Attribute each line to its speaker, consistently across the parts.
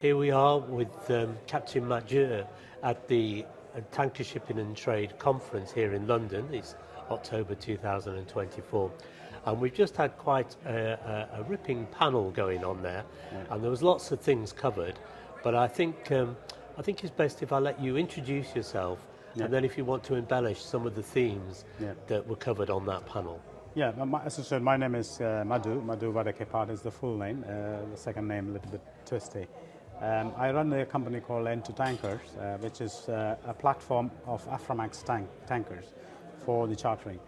Speaker 1: Here we are with Captain Madhu at the Tanker Shipping and Trade Conference here in London. It's October 2024. And we've just had quite a ripping panel going on there, and there was lots of things covered. But I think it's best if I let you introduce yourself, and then if you want to embellish some of the themes that were covered on that panel.
Speaker 2: Yeah, as I said, my name is Madhu Vadakkepat is the full name, the second name a little bit twisty. I run a company called N2 Tankers, which is a platform of Aframax tankers for the chartering.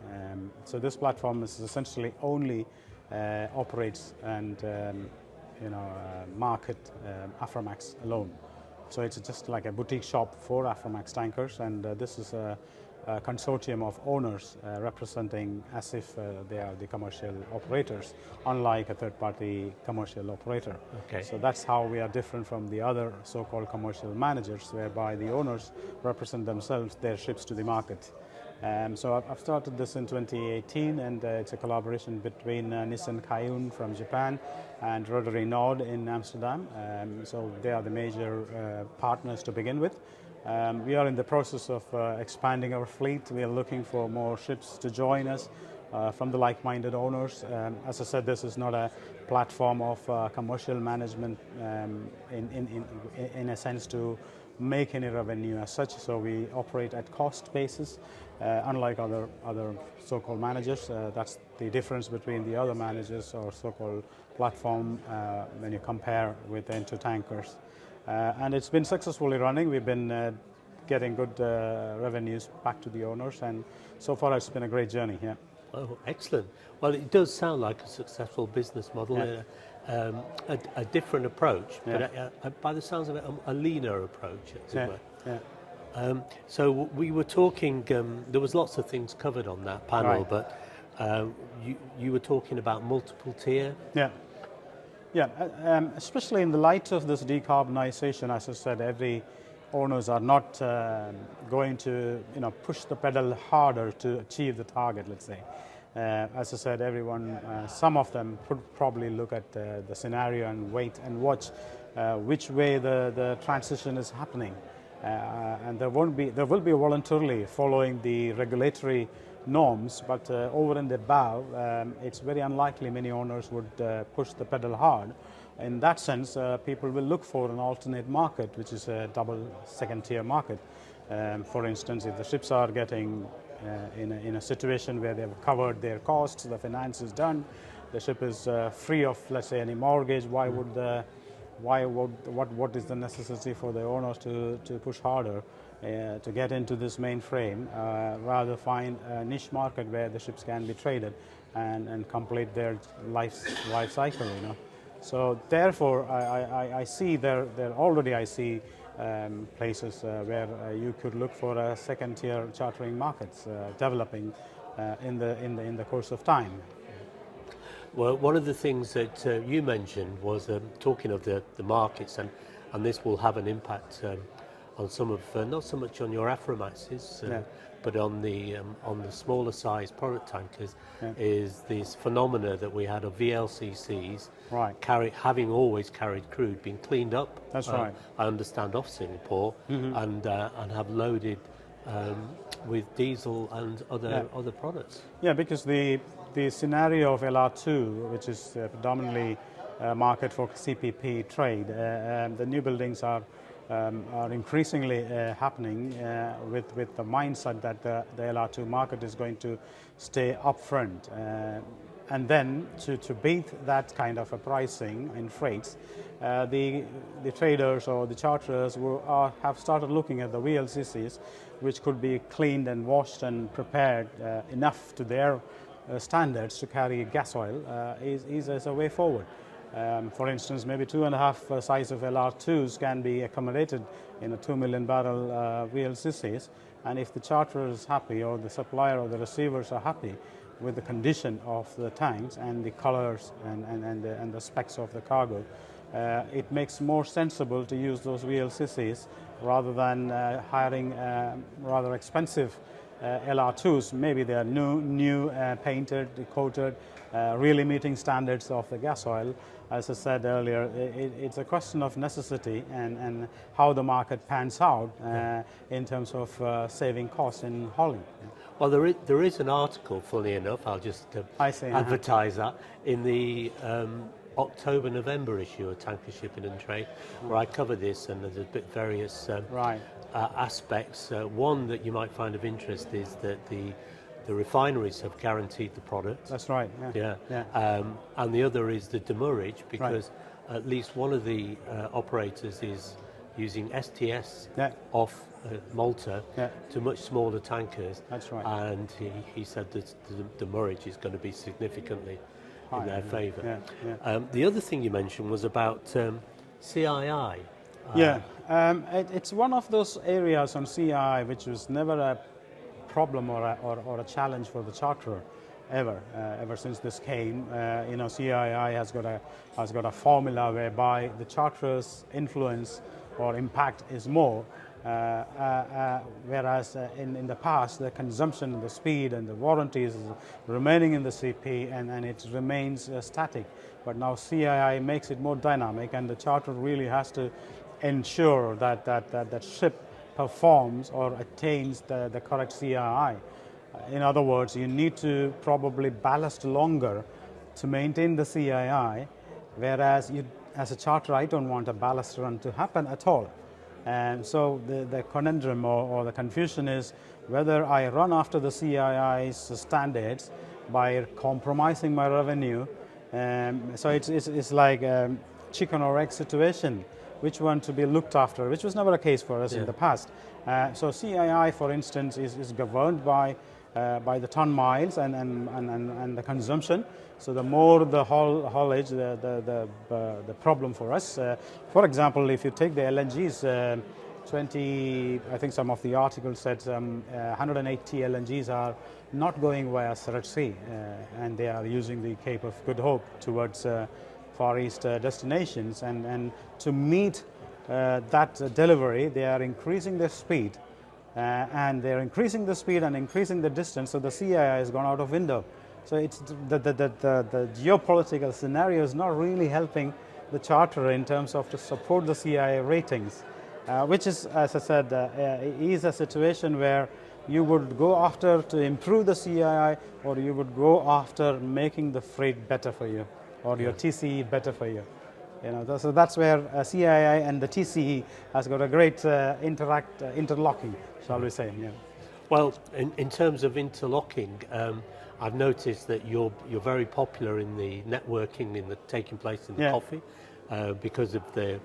Speaker 2: So this platform is essentially only operates and market Aframax alone. So it's just like a boutique shop for Aframax tankers, and this is a consortium of owners representing as if they are the commercial operators, unlike a third-party commercial operator.
Speaker 1: Okay.
Speaker 2: So that's how we are different from the other so-called commercial managers, whereby the owners represent themselves, their ships to the market. So I've started this in 2018, and it's a collaboration between Nissan Kaiun from Japan and Rotary Nord in Amsterdam. So they are the major partners to begin with. We are in the process of expanding our fleet. We are looking for more ships to join us from the like-minded owners. As I said, this is not a platform of commercial management in a sense to make any revenue as such. So we operate at cost basis, unlike other so-called managers. That's the difference between the other managers or so-called platform when you compare with N2 Tankers. And it's been successfully running. We've been getting good revenues back to the owners, and so far it's been a great journey. Yeah.
Speaker 1: Oh, excellent. Well, it does sound like a successful business model, a different approach, but by the sounds of it, a leaner approach, as it were.
Speaker 2: Yeah.
Speaker 1: So we were talking, there was lots of things covered on that panel, but you were talking about multiple tier.
Speaker 2: Yeah, especially in the light of this decarbonisation, as I said, every owners are not going to push the pedal harder to achieve the target, let's say. As I said, everyone, some of them probably look at the scenario and wait and watch which way the transition is happening. And there will be voluntarily following the regulatory norms, but over and above, it's very unlikely many owners would push the pedal hard. In that sense, people will look for an alternate market, which is a double second-tier market. For instance, if the ships are getting in a situation where they have covered their costs, the finance is done, the ship is free of, let's say, any mortgage, what is the necessity for the owners to push harder to get into this mainframe, rather find a niche market where the ships can be traded and complete their life cycle, So therefore, I see I see places where you could look for a second-tier chartering markets developing in the course of time.
Speaker 1: Well, one of the things that you mentioned was talking of the markets, and this will have an impact on some of, not so much on your Aframaxes, but on the smaller size product tankers, is this phenomena that we had of VLCCs having always carried crude, being cleaned up.
Speaker 2: That's right.
Speaker 1: I understand off Singapore, and have loaded with diesel and other products.
Speaker 2: Yeah, because the scenario of LR2, which is predominantly a market for CPP trade, the new buildings are increasingly happening with the mindset that the LR2 market is going to stay up front. And then to beat that kind of a pricing in freights, the traders or the charterers have started looking at the VLCCs, which could be cleaned and washed and prepared enough to their standards to carry gas oil, is as a way forward. For instance, maybe 2.5 size of LR2s can be accommodated in a 2 million barrel VLCCs, and if the charterer is happy or the supplier or the receivers are happy with the condition of the tanks and the colors and the specs of the cargo, it makes more sensible to use those VLCCs rather than hiring rather expensive LR2s, maybe they are new painted, coated, really meeting standards of the gas oil. As I said earlier, it's a question of necessity and how the market pans out in terms of saving costs in hauling.
Speaker 1: Well, there is an article, funnily enough, I'll just advertise that, in the October-November issue of Tanker Shipping and Trade, where I cover this, and there's a bit various aspects. One that you might find of interest is that the refineries have guaranteed the product.
Speaker 2: That's right.
Speaker 1: And the other is the demurrage, because at least one of the operators is using STS off Malta to much smaller tankers.
Speaker 2: That's right.
Speaker 1: And he said that the demurrage is going to be significantly in their favour. The other thing you mentioned was about CII.
Speaker 2: It's one of those areas on CII which was never a problem or a challenge for the charterer ever since this came. CII has got a formula whereby the charterer's influence or impact is more, whereas in the past the consumption, the speed and the warranties is remaining in the CP and it remains static. But now CII makes it more dynamic, and the charterer really has to ensure that ship performs or attains the correct CII. In other words, you need to probably ballast longer to maintain the CII, whereas as a charterer, I don't want a ballast run to happen at all. And so the conundrum or the confusion is whether I run after the CII's standards by compromising my revenue. So it's like a chicken or egg situation. Which one to be looked after, which was never a case for us in the past. So CII, for instance, is governed by the ton miles and the consumption. So the more the haulage, the problem for us. For example, if you take the LNGs, 20, I think some of the articles said 180 LNGs are not going via Red Sea, and they are using the Cape of Good Hope towards Far East destinations, and to meet that delivery, they are increasing their speed, and they're increasing the speed and increasing the distance. So the CII has gone out of window. So it's the geopolitical scenario is not really helping the charterer in terms of to support the CII ratings, which is, as I said, is a situation where you would go after to improve the CII, or you would go after making the freight better for you, or your TCE better for you. So that's where CII and the TCE has got a great interlocking, shall we say?
Speaker 1: Well, in terms of interlocking, I've noticed that you're very popular in the networking taking place in the coffee, because of the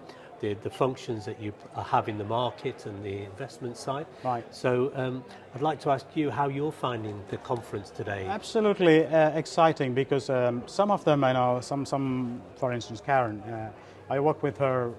Speaker 1: functions that you have in the market and the investment side.
Speaker 2: Right.
Speaker 1: So I'd like to ask you how you're finding the conference today.
Speaker 2: Absolutely exciting, because some of them I know, some for instance Karen, I worked with her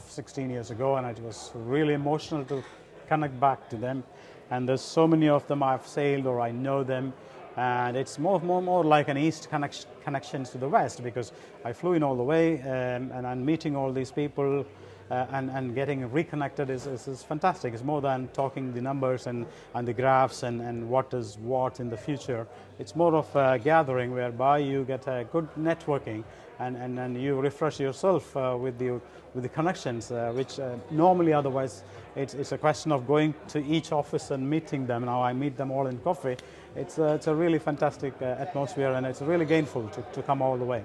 Speaker 2: 16 years ago, and it was really emotional to connect back to them. And there's so many of them I've sailed or I know them. And it's more like an east connection to the west, because I flew in all the way, and I'm meeting all these people, and getting reconnected is fantastic. It's more than talking the numbers and the graphs and what is what in the future. It's more of a gathering whereby you get a good networking, and you refresh yourself with the connections, which normally otherwise it's a question of going to each office and meeting them. Now I meet them all in coffee. It's a really fantastic atmosphere, and it's really gainful to come all the way.